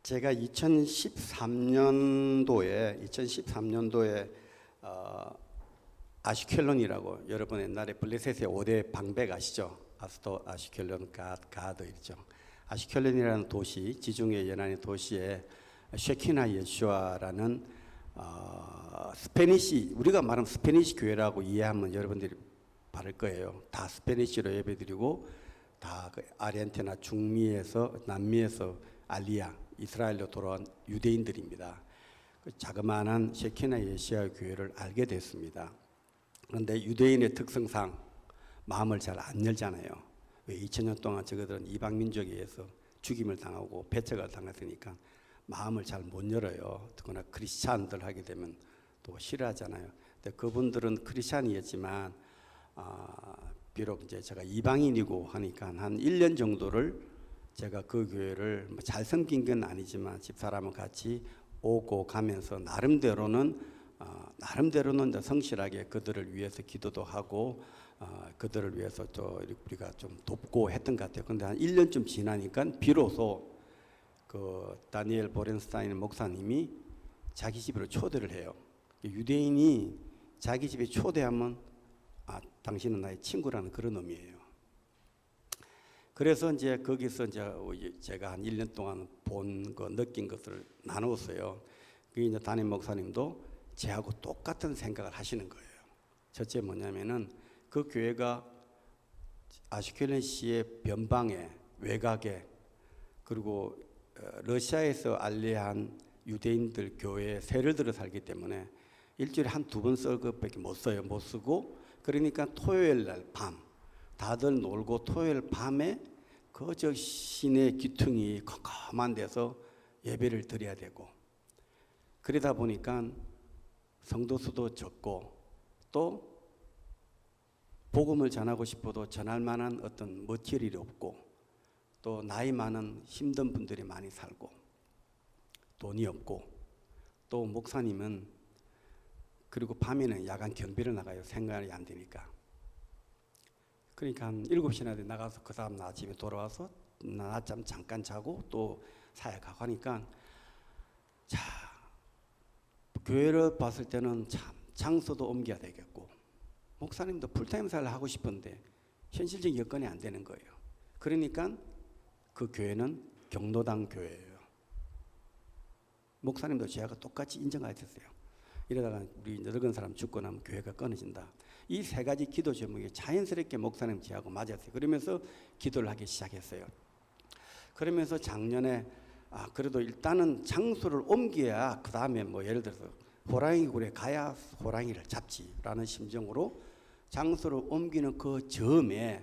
제가 2013년도에 아슈켈론이라고, 여러분 옛날에 블레셋의 5대 방백 아시죠? 아스토, 아슈켈론, 가드 있죠. 아슈켈론이라는 도시, 지중해 연안의 도시에 쉐키나 예슈아라는 스페니시, 우리가 말하는 스페니시 교회라고 이해하면 여러분들이 바를 거예요. 다 스페니시로 예배드리고 다 그 아르헨티나 중미에서 남미에서 알리아 이스라엘로 돌아온 유대인들입니다. 그 자그마한 쉐키나 예시아 교회를 알게 됐습니다. 그런데 유대인의 특성상 마음을 잘 안 열잖아요. 왜 2000년 동안 저들은 이방 민족에 의해서 죽임을 당하고 배척을 당했으니까 마음을 잘 못 열어요. 특히나 크리스찬들 하게 되면 또 싫어하잖아요. 근데 그분들은 크리스찬이었지만 비록 이제 제가 이방인이고 하니까 한 1년 정도를 제가 그 교회를 잘 섬긴 건 아니지만 집사람과 같이 오고 가면서 나름대로는 이제 성실하게 그들을 위해서 기도도 하고 그들을 위해서 또 우리가 좀 돕고 했던 것 같아요. 근데 한 1년쯤 지나니까 비로소 그 다니엘 보렌스타인 목사님이 자기 집으로 초대를 해요. 유대인이 자기 집에 초대하면 당신은 나의 친구라는 그런 의미예요. 그래서 이제 거기서 이제 제가 한 1년 동안 본 거, 느낀 것을 나누었어요. 그 이제 담임 목사님도 저하고 똑같은 생각을 하시는 거예요. 첫째 뭐냐면은 그 교회가 아슈켈론시의 변방에, 외곽에, 그리고 러시아에서 알리한 유대인들 교회에 세를 들어 살기 때문에 일주일에 한 두 번 쓸 것밖에 못 써요. 못 쓰고, 그러니까 토요일 날 밤 다들 놀고 토요일 밤에 그저 시내 기퉁이 컴컴한 데서 예배를 드려야 되고, 그러다 보니까 성도 수도 적고 또 복음을 전하고 싶어도 전할 만한 어떤 머티리얼이 없고 또 나이 많은 힘든 분들이 많이 살고 돈이 없고 또 목사님은 그리고 밤에는 야간 경비를 나가요. 생활이 안 되니까. 그러니까 한 7시나 나가서 그 다음 날 아침에 돌아와서 낮잠 잠깐 자고 또 사역하고 하니까, 자, 교회를 봤을 때는 참 장소도 옮겨야 되겠고 목사님도 풀타임 사를 하고 싶은데 현실적인 여건이 안 되는 거예요. 그러니까 그 교회는 경로당 교회예요. 목사님도 저하고 똑같이 인정하셨어요. 이러다가 우리 늙은 사람 죽고 나면 교회가 끊어진다. 이 세 가지 기도 제목이 자연스럽게 목사님 저하고 맞았어요. 그러면서 기도를 하기 시작했어요. 그러면서 작년에 그래도 일단은 장소를 옮겨야 그 다음에 뭐 예를 들어서 호랑이 굴에 가야 호랑이를 잡지라는 심정으로 장소를 옮기는 그 점에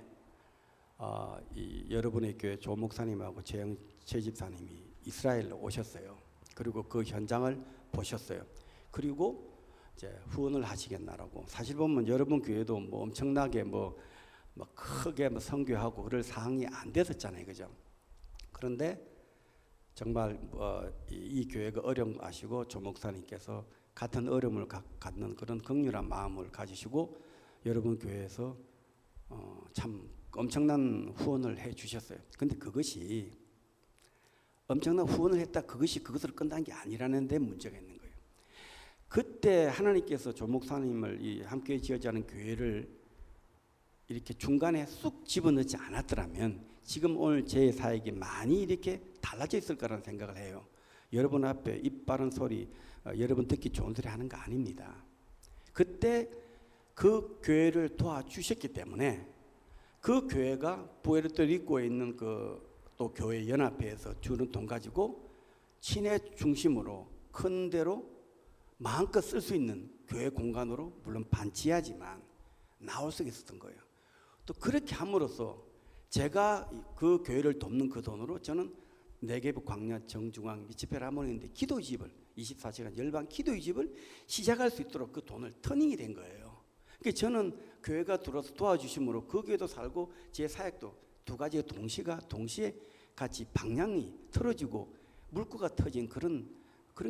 여러분의 교회 조 목사님하고 최 집사님이 이스라엘로 오셨어요. 그리고 그 현장을 보셨어요. 그리고 이제 후원을 하시겠나라고. 사실 보면 여러분 교회도 뭐 엄청나게 뭐 크게 선교하고 그럴 상황이 안 됐었잖아요, 그죠? 그런데 정말 이 교회가 어려운 거 아시고 조 목사님께서 같은 어려움을 갖는 그런 긍휼한 마음을 가지시고 여러분 교회에서 참 엄청난 후원을 해 주셨어요. 근데 그것이 엄청난 후원을 했다 그것으로 끝난 게 아니라는 데 문제가 있는 거예요. 그때 하나님께서 조 목사님을 함께 지어지는 교회를 이렇게 중간에 쑥 집어넣지 않았더라면 지금 오늘 제 사역이 많이 이렇게 달라져 있을 거라는 생각을 해요. 여러분 앞에 입 바른 소리, 여러분 듣기 좋은 소리 하는 거 아닙니다. 그때 그 교회를 도와주셨기 때문에 그 교회가 부에르토리코에 있는 또 교회 연합회에서 주는 돈 가지고 친회 중심으로 큰 데로 마음껏 쓸 수 있는 교회 공간으로 물론 반지하지만 나올 수 있었던 거예요. 또 그렇게 함으로써 제가 그 교회를 돕는 그 돈으로 저는 내계부 광야 정중앙 집회를 하면 있는데 기도집을 24시간 열방 기도집을 시작할 수 있도록 그 돈을 터닝이 된 거예요. 그러니까 저는 교회가 들어서 도와주심으로 그 교회도 살고 제 사역도 두 가지가 동시에 같이 방향이 틀어지고 물꼬가 터진 그런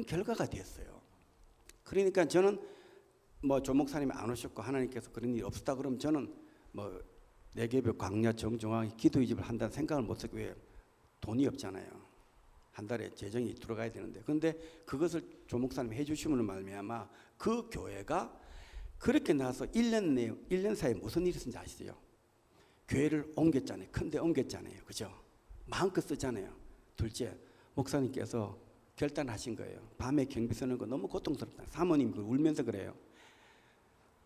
결과가 됐어요. 그러니까 저는 뭐 조 목사님이 안 오셨고 하나님께서 그런 일이 없었다 그러면 저는 뭐 내계벽 광야 정중앙 기도집을 한다는 생각을 못 하고, 왜 돈이 없잖아요. 한 달에 재정이 들어가야 되는데, 그런데 그것을 조 목사님이 해주심으로 말미암아 그 교회가 그렇게 나서 1년 사이에 무슨 일이 있었는지 아시죠? 교회를 옮겼잖아요. 큰데 옮겼잖아요. 그죠? 마음껏 쓰잖아요. 둘째, 목사님께서 결단하신 거예요. 밤에 경비 서는 거 너무 고통스럽다. 사모님 울면서 그래요.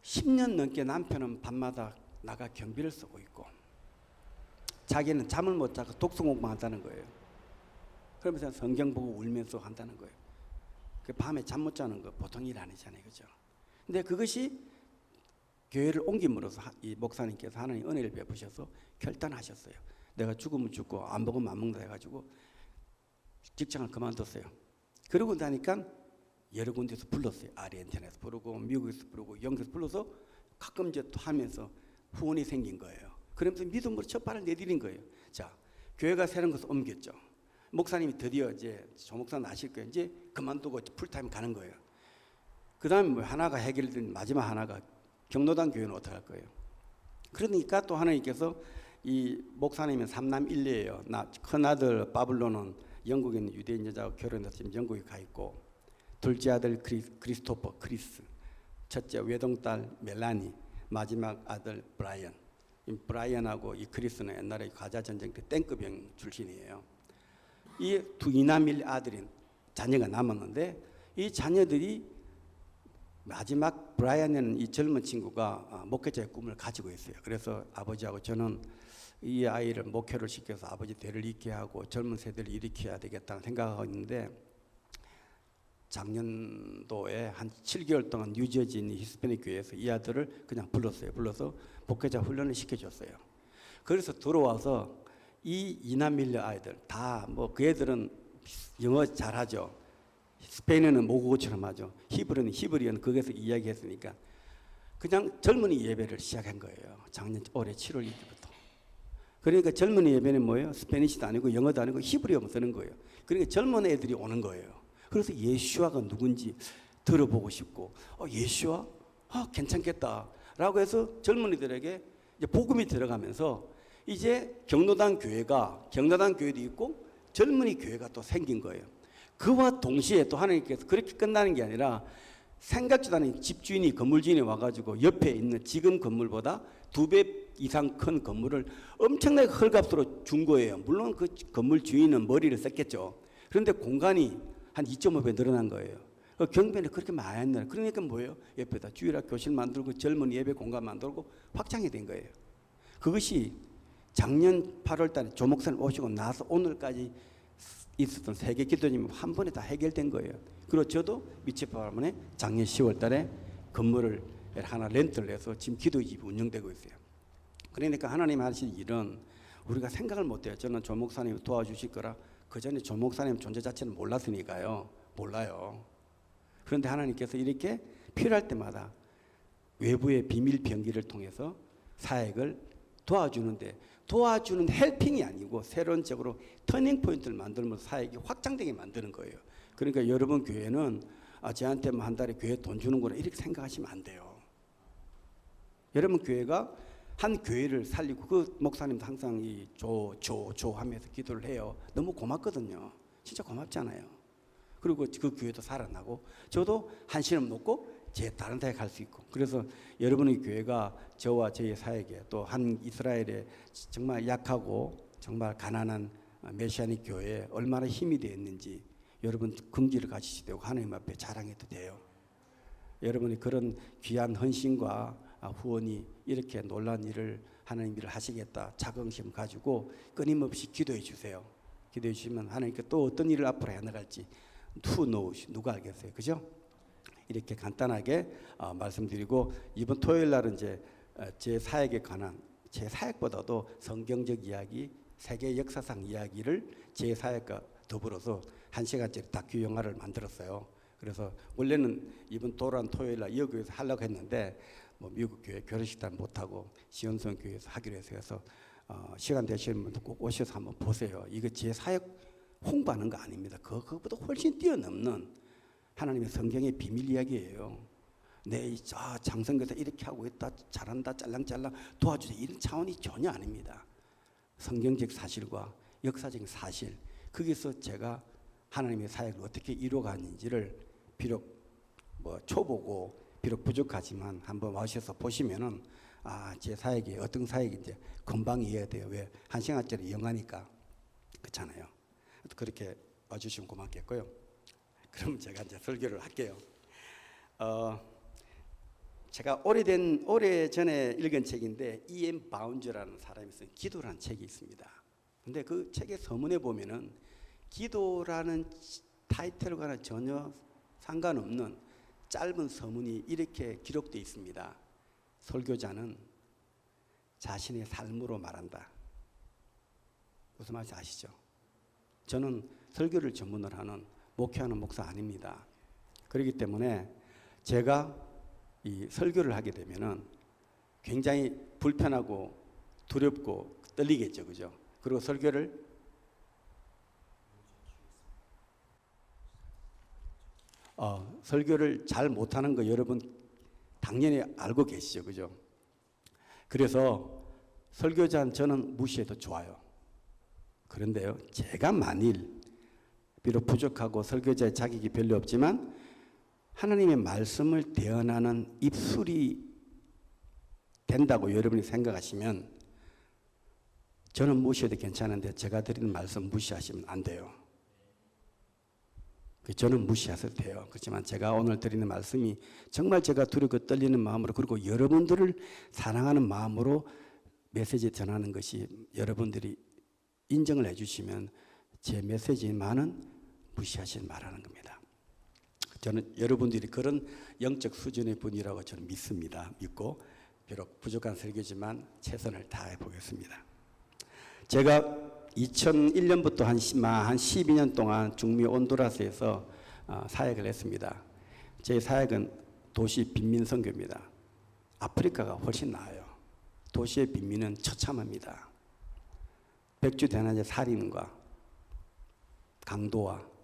10년 넘게 남편은 밤마다 나가 경비를 쓰고 있고 자기는 잠을 못 자고 독서 공부한다는 거예요. 그러면서 성경 보고 울면서 한다는 거예요. 그 밤에 잠 못 자는 거 보통 일 아니잖아요. 그죠? 근데 그것이 교회를 옮김으로써 이 목사님께서 하나님 은혜를 베푸셔서 결단하셨어요. 내가 죽으면 죽고 안 먹으면 안 먹는다 해가지고 직장을 그만뒀어요. 그러고 나니까 여러 군데서 불렀어요. 아르헨티나에서 부르고 미국에서 부르고 영국에서 불러서 가끔 이제 또 하면서 후원이 생긴 거예요. 그러면서 믿음으로 첫 발을 내디딘 거예요. 자, 교회가 새로운 것을 옮겼죠. 목사님이 드디어 이제 조 목사는 아실 거예요. 이제 그만두고 풀타임 가는 거예요. 그 다음에 뭐 하나가 해결된 마지막 하나가 경로당 교회는 어떻게 할 거예요? 그러니까 또 하나님께서 이 목사님은 3남 1녀예요. 큰아들 바블로는 영국에 있는 유대인 여자와 결혼해서 지금 영국에 가 있고, 둘째 아들 크리스토퍼 크리스, 첫째 외동딸 멜라니, 마지막 아들 브라이언. 이 브라이언하고 이 크리스는 옛날에 가자 전쟁 때 탱크병 출신이에요. 이 두 이남일 아들인 자녀가 남았는데 이 자녀들이 마지막 브라이언이라는 이 젊은 친구가 목회자의 꿈을 가지고 있어요. 그래서 아버지하고 저는 이 아이를 목회를 시켜서 아버지 대를 잇게 하고 젊은 세대를 일으켜야 되겠다는 생각하고 있는데, 작년도에 한 7개월 동안 뉴저지 있는 히스패닉 교회에서 이 아들을 그냥 불러서 목회자 훈련을 시켜줬어요. 그래서 들어와서 이 이남밀려 아이들 다 뭐 그 애들은 영어 잘하죠. 스페인어는 모국어처럼 하죠. 히브리는 히브리어는 거기서 이야기했으니까 그냥 젊은이 예배를 시작한 거예요. 작년 올해 7월 1일부터. 그러니까 젊은이 예배는 뭐예요? 스페니시도 아니고 영어도 아니고 히브리어만 쓰는 거예요. 그러니까 젊은 애들이 오는 거예요. 그래서 예수아가 누군지 들어보고 싶고, 예수아? 괜찮겠다라고 해서 젊은이들에게 이제 복음이 들어가면서 이제 경로당 교회도 있고 젊은이 교회가 또 생긴 거예요. 그와 동시에 또 하나님께서 그렇게 끝나는 게 아니라 생각지도 않은 집주인이 건물주인이 와가지고 옆에 있는 지금 건물보다 2배 이상 큰 건물을 엄청나게 헐값으로 준 거예요. 물론 그 건물 주인은 머리를 썼겠죠. 그런데 공간이 한 2.5배 늘어난 거예요. 경비는 그렇게 많이 안 늘어요. 그러니까 뭐예요? 옆에다 주일학 교실 만들고 젊은 예배 공간 만들고 확장이 된 거예요. 그것이 작년 8월 달에 조 목사님 오시고 나서 오늘까지 있었던 세계 기도님 한 번에 다 해결된 거예요. 그리고 저도 미치파라문에 작년 10월 달에 건물을 하나 렌트를 해서 지금 기도집이 운영되고 있어요. 그러니까 하나님 하신 일은 우리가 생각을 못해요. 저는 조 목사님 도와주실 거라 그 전에 조 목사님 존재 자체는 몰랐으니까요. 몰라요. 그런데 하나님께서 이렇게 필요할 때마다 외부의 비밀 병기를 통해서 사역을 도와주는 헬핑이 아니고 새로운적으로 터닝 포인트를 만들면서 사역이 확장되게 만드는 거예요. 그러니까 여러분 교회는 저한테 뭐 한 달에 교회 돈 주는구나 이렇게 생각하시면 안 돼요. 여러분 교회가 한 교회를 살리고, 그 목사님도 항상 이 조 하면서 기도를 해요. 너무 고맙거든요. 진짜 고맙잖아요. 그리고 그 교회도 살아나고 저도 한시름 놓고 제 다른 데에 갈 수 있고, 그래서 여러분의 교회가 저와 저의 사역에 또 한 이스라엘의 정말 약하고 정말 가난한 메시아닉 교회에 얼마나 힘이 되었는지 여러분 긍지를 가지시게 되고 하나님 앞에 자랑해도 돼요. 여러분이 그런 귀한 헌신과 후원이 이렇게 놀라운 일을 하나님 일을 하시겠다 자긍심 가지고 끊임없이 기도해 주세요. 기도해 주시면 하나님께 또 어떤 일을 앞으로 해나갈지 누가 알겠어요. 그죠? 이렇게 간단하게 말씀드리고, 이번 토요일 날은 이제 제 사역에 관한, 제 사역보다도 성경적 이야기, 세계 역사상 이야기를 제 사역과 더불어서 1시간짜리 다큐 영화를 만들었어요. 그래서 원래는 이번 돌아온 토요일 날 여교에서 하려고 했는데 뭐 미국 교회 결혼식단 못하고 시온성 교회에서 하기로 해서 시간 되시는 분들 꼭 오셔서 한번 보세요. 이거 제 사역 홍보하는 거 아닙니다. 그것보다 훨씬 뛰어넘는 하나님의 성경의 비밀 이야기예요. 장성교사 이렇게 하고 있다, 잘한다, 짤랑짤랑 도와주자, 이런 차원이 전혀 아닙니다. 성경적 사실과 역사적인 사실, 거기서 제가 하나님의 사역을 어떻게 이루어가는지를 비록 뭐 초보고 비록 부족하지만 한번 와셔서 보시면은 제 사역이 어떤 사역인지 금방 이해가 돼요. 왜? 1시간짜리 영화니까. 그렇잖아요. 그렇게 와주시면 고맙겠고요. 그럼 제가 이제 설교를 할게요. 제가 오래전에 읽은 책인데 E.M. 바운즈라는 사람이 쓴 기도라는 책이 있습니다. 근데 그 책의 서문에 보면은 기도라는 타이틀과는 전혀 상관없는 짧은 서문이 이렇게 기록되어 있습니다. 설교자는 자신의 삶으로 말한다. 무슨 말인지 아시죠? 저는 설교를 전문으로 하는 목회하는 목사 아닙니다. 그렇기 때문에 제가 이 설교를 하게 되면은 굉장히 불편하고 두렵고 떨리겠죠, 그죠? 그리고 설교를 잘 못하는 거 여러분 당연히 알고 계시죠, 그죠? 그래서 설교자는 저는 무시해도 좋아요. 그런데요, 제가 만일 비록 부족하고 설교자의 자격이 별로 없지만 하나님의 말씀을 대언하는 입술이 된다고 여러분이 생각하시면 저는 무시해도 괜찮은데 제가 드리는 말씀 무시하시면 안 돼요. 저는 무시하셔도 돼요. 그렇지만 제가 오늘 드리는 말씀이 정말 제가 두렵고 떨리는 마음으로 그리고 여러분들을 사랑하는 마음으로 메시지 전하는 것이 여러분들이 인정을 해주시면 제 메시지만은 무시하시지 말라는 겁니다. 저는 여러분들이 그런 영적 수준의 분이라고 저는 믿습니다. 믿고 비록 부족한 설교지만 최선을 다해 보겠습니다. 제가 2001년부터 한 12년 동안 중미 온두라스에서 사역을 했습니다. 제 사역은 도시 빈민 선교입니다. 아프리카가 훨씬 나아요. 도시의 빈민은 처참합니다. 백주 대낮에 살인과 강도와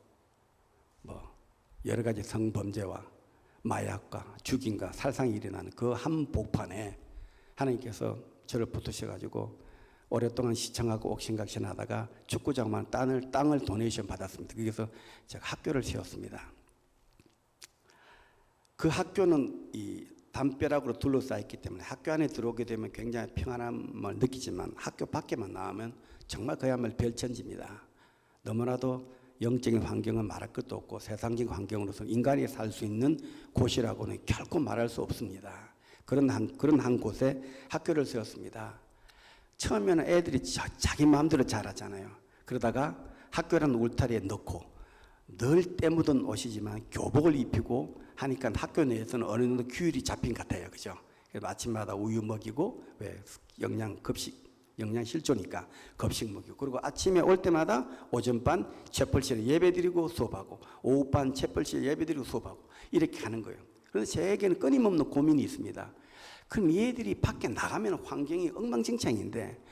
여러 가지 성범죄와 마약과 죽임과 살상이 일어나는 그 한복판에 하나님께서 저를 붙으셔가지고 오랫동안 시청하고 옥신각신하다가 축구장만 땅을 도네이션 받았습니다. 거기서 제가 학교를 세웠습니다. 그 학교는 이 담벼락으로 둘러싸였기 때문에 학교 안에 들어오게 되면 굉장히 평안함을 느끼지만 학교 밖에만 나오면 정말 그야말로 별천지입니다. 너무나도 영적인 환경은 말할 것도 없고 세상적인 환경으로서 인간이 살 수 있는 곳이라고는 결코 말할 수 없습니다. 그런 한 곳에 학교를 세웠습니다. 처음에는 애들이 자기 마음대로 잘하잖아요. 그러다가 학교라는 울타리에 넣고 늘 때 묻은 옷이지만 교복을 입히고 하니까 학교 내에서는 어느 정도 규율이 잡힌 것 같아요. 그죠? 그래서 아침마다 우유 먹이고 왜 영양 실조니까 급식 먹이고 그리고 아침에 올 때마다 오전반 채플실에 예배드리고 수업하고 오후반 채플실에 예배드리고 수업하고 이렇게 하는 거예요. 그런데 저에게는 끊임없는 고민이 있습니다. 그럼 얘들이 밖에 나가면 환경이 엉망진창인데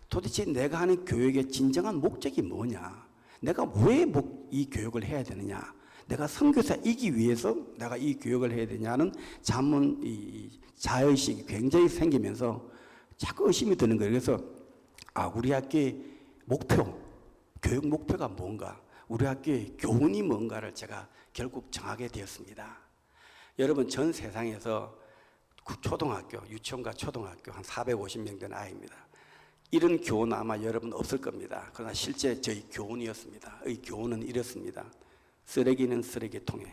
도대체 내가 하는 교육의 진정한 목적이 뭐냐? 내가 왜 이 교육을 해야 되느냐? 내가 선교사이기 위해서 내가 이 교육을 해야 되냐는 자의식이 굉장히 생기면서 자꾸 의심이 드는 거예요. 그래서 우리 학교의 교육 목표가 뭔가, 우리 학교의 교훈이 뭔가를 제가 결국 정하게 되었습니다. 여러분 전 세상에서 초등학교, 유치원과 초등학교 한 450명 된 아이입니다. 이런 교훈 아마 여러분 없을 겁니다. 그러나 실제 저희 교훈이었습니다. 이 교훈은 이렇습니다. 쓰레기는 쓰레기통에.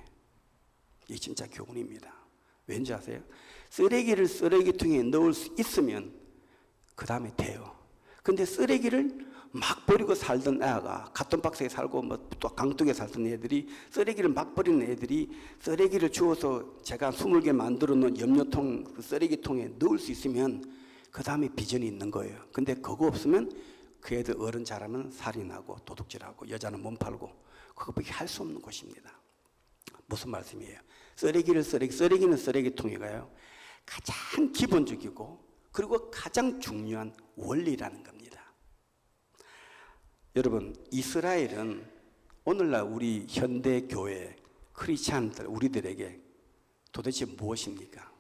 이게 진짜 교훈입니다. 왠지 아세요? 쓰레기를 쓰레기통에 넣을 수 있으면 그 다음에 돼요. 근데 쓰레기를 막 버리고 살던 애가 같은 박스에 살고 또 강둑에 살던 애들이 쓰레기를 막 버리는 애들이 쓰레기를 주워서 제가 20개 만들어 놓은 염료통 그 쓰레기통에 넣을 수 있으면 그 다음에 비전이 있는 거예요. 근데 그거 없으면 그 애들 어른 잘하면 살인하고 도둑질하고 여자는 몸 팔고 그거밖에 할 수 없는 곳입니다. 무슨 말씀이에요? 쓰레기는 쓰레기통에 가요. 가장 기본적이고 그리고 가장 중요한 원리라는 겁니다. 여러분 이스라엘은 오늘날 우리 현대 교회 크리스찬들 우리들에게 도대체 무엇입니까?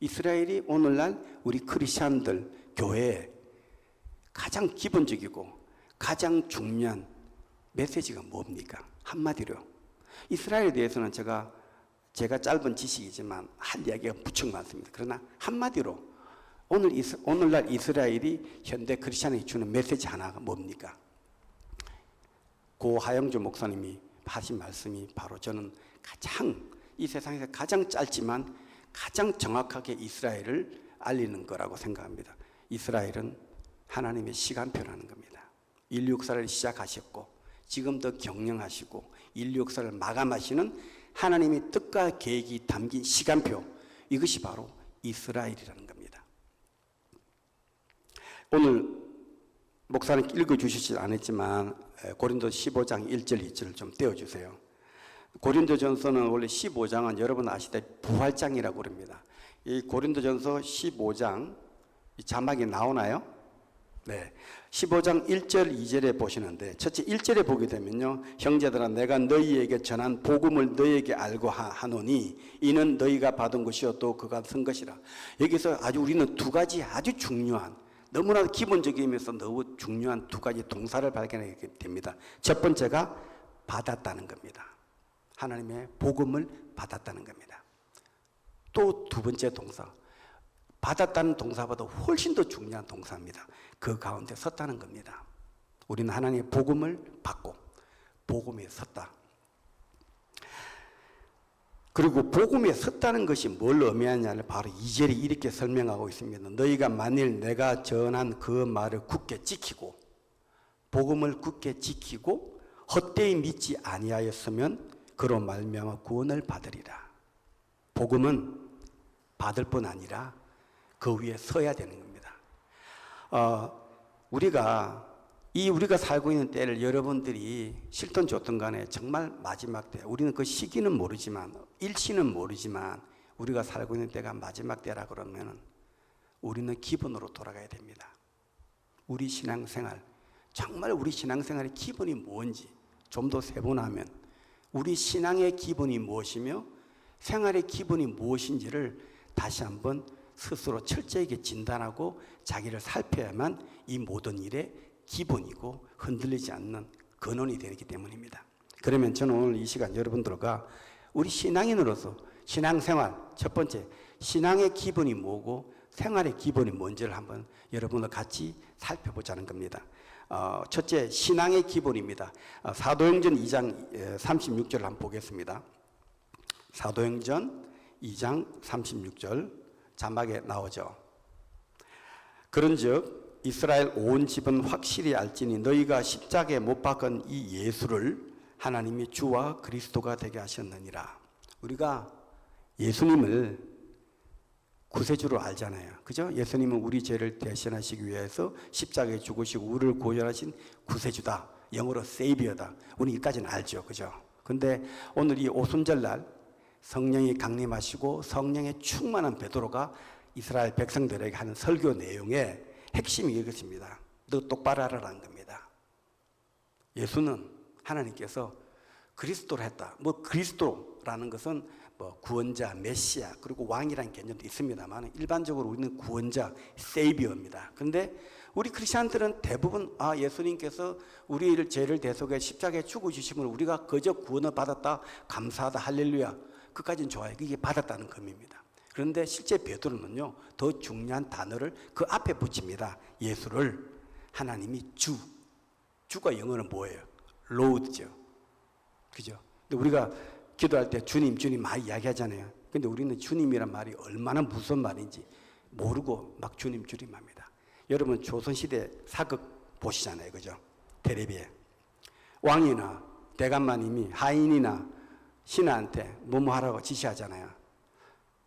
이스라엘이 오늘날 우리 크리스찬들 교회에 가장 기본적이고 가장 중요한 메시지가 뭡니까? 한마디로 이스라엘에 대해서는 제가 짧은 지식이지만 할 이야기가 무척 많습니다. 그러나 한마디로 오늘날 이스라엘이 현대 크리스찬에게 주는 메시지 하나가 뭡니까? 고 하영주 목사님이 하신 말씀이 바로 저는 이 세상에서 가장 짧지만 가장 정확하게 이스라엘을 알리는 거라고 생각합니다. 이스라엘은 하나님의 시간표라는 겁니다. 인류 역사를 시작하셨고 지금도 경영하시고 인류 역사를 마감하시는 하나님의 뜻과 계획이 담긴 시간표, 이것이 바로 이스라엘이라는 겁니다. 오늘 목사님 읽어주시지 않았지만 고린도 15장 1절 2절을 좀 떼어주세요. 고린도전서는 원래 15장은 여러분 아시다시피 부활장이라고 그럽니다. 이 고린도전서 15장 자막이 나오나요? 네, 15장 1절 2절에 보시는데 첫째 1절에 보게 되면요, 형제들아 내가 너희에게 전한 복음을 너희에게 알고 하노니 이는 너희가 받은 것이요 또 그가 쓴 것이라. 여기서 우리는 두 가지 아주 중요한, 너무나 기본적이면서 너무 중요한 두 가지 동사를 발견하게 됩니다. 첫 번째가 받았다는 겁니다. 하나님의 복음을 받았다는 겁니다. 또 두 번째 동사, 받았다는 동사보다 훨씬 더 중요한 동사입니다. 그 가운데 섰다는 겁니다. 우리는 하나님의 복음을 받고 복음에 섰다. 그리고 복음에 섰다는 것이 뭘 의미하냐를 바로 2절이 이렇게 설명하고 있습니다. 너희가 만일 내가 전한 그 말을 굳게 지키고 복음을 굳게 지키고 헛되이 믿지 아니하였으면 그로 말미암아 구원을 받으리라. 복음은 받을 뿐 아니라 그 위에 서야 되는 겁니다. 우리가 살고 있는 때를 여러분들이 싫든 좋든 간에 정말 마지막 때, 우리는 그 시기는 모르지만 일시는 모르지만 우리가 살고 있는 때가 마지막 때라 그러면 우리는 기본으로 돌아가야 됩니다. 우리 신앙생활, 정말 우리 신앙생활의 기본이 뭔지 좀 더 세분하면 우리 신앙의 기본이 무엇이며 생활의 기본이 무엇인지를 다시 한번 스스로 철저하게 진단하고 자기를 살펴야만 이 모든 일의 기본이고 흔들리지 않는 근원이 되기 때문입니다. 그러면 저는 오늘 이 시간 여러분들과 우리 신앙인으로서 신앙생활, 첫 번째 신앙의 기본이 뭐고 생활의 기본이 뭔지를 한번 여러분과 같이 살펴보자는 겁니다. 첫째, 신앙의 기본입니다. 사도행전 2장 36절을 한번 보겠습니다. 사도행전 2장 36절 자막에 나오죠. 그런즉 이스라엘 온 집은 확실히 알지니 너희가 십자가에 못 박은 이 예수를 하나님이 주와 그리스도가 되게 하셨느니라. 우리가 예수님을 구세주로 알잖아요. 그죠? 예수님은 우리 죄를 대신하시기 위해서 십자가에 죽으시고 우리를 구원하신 구세주다. 영어로 세이비어다. 우리 이까지는 알죠. 그죠? 근데 오늘 이 오순절날 성령이 강림하시고 성령의 충만한 베드로가 이스라엘 백성들에게 하는 설교 내용의 핵심이 이것입니다. 너 똑바로 하라는 겁니다. 예수는 하나님께서 그리스도를 했다. 그리스도라는 것은 구원자, 메시아, 그리고 왕이라는 개념도 있습니다만 일반적으로 우리는 구원자, 세이비어입니다. 그런데 우리 크리스천들은 대부분 예수님께서 우리를 죄를 대속해 십자가에 죽어주심을 우리가 그저 구원을 받았다, 감사하다, 할렐루야, 그까지는 좋아요. 이게 받았다는 의미입니다. 그런데 실제 베드로는요, 더 중요한 단어를 그 앞에 붙입니다. 예수를 하나님이 주가 영어는 뭐예요? 로드죠. 그죠? 근데 우리가 기도할 때 주님 많이 이야기하잖아요. 근데 우리는 주님이란 말이 얼마나 무서운 말인지 모르고 막 주님 합니다. 여러분 조선시대 사극 보시잖아요. 그죠? 텔레비에 왕이나 대감마님이 하인이나 신하한테 뭐뭐 하라고 지시하잖아요.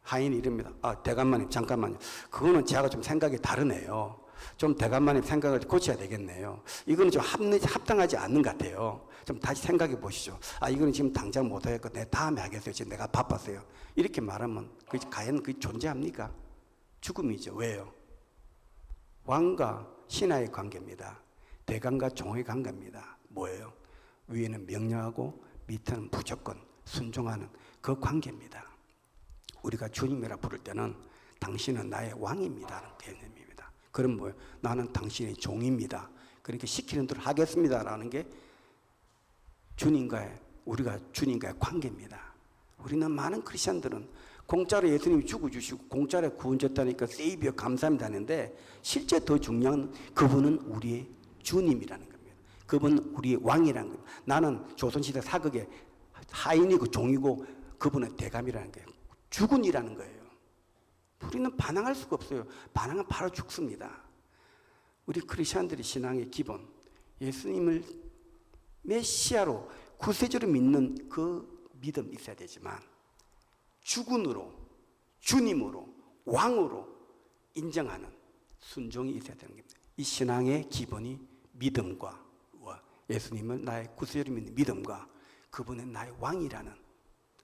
하인이 이럽니다. 대감마님 잠깐만요. 그거는 제가 좀 생각이 다르네요. 좀 대감마님 생각을 고쳐야 되겠네요. 이거는 좀 합당하지 않는 것 같아요. 좀 다시 생각해 보시죠. 이거는 지금 당장 못하겠고 내 다음에 하겠어요. 지금 내가 바빴어요. 이렇게 말하면 과연 그게 존재합니까? 죽음이죠. 왜요? 왕과 신하의 관계입니다. 대감과 종의 관계입니다. 뭐예요? 위에는 명령하고 밑에는 무조건 순종하는 그 관계입니다. 우리가 주님이라 부를 때는 당신은 나의 왕입니다라는 개념입니다. 그럼 뭐예요? 나는 당신의 종입니다. 그러니까 시키는 대로 하겠습니다라는 게 주님과의 우리가 주님과의 관계입니다. 우리는 많은 크리스천들은 공짜로 예수님이 죽어주시고 공짜로 구원줬다니까 세이비어 감사합니다 하는데 실제 더 중요한 그분은 우리의 주님이라는 겁니다. 그분은 우리의 왕이라는 겁니다. 나는 조선시대 사극의 하인이고 종이고 그분은 대감이라는 거예요. 주군이라는 거예요. 우리는 반항할 수가 없어요. 반항은 바로 죽습니다. 우리 크리스천들의 신앙의 기본, 예수님을 메시아로 구세주로 믿는 그 믿음이 있어야 되지만 주군으로, 주님으로, 왕으로 인정하는 순종이 있어야 되는 겁니다. 이 신앙의 기본이 믿음과 예수님을 나의 구세주로 믿는 믿음과 그분은 나의 왕이라는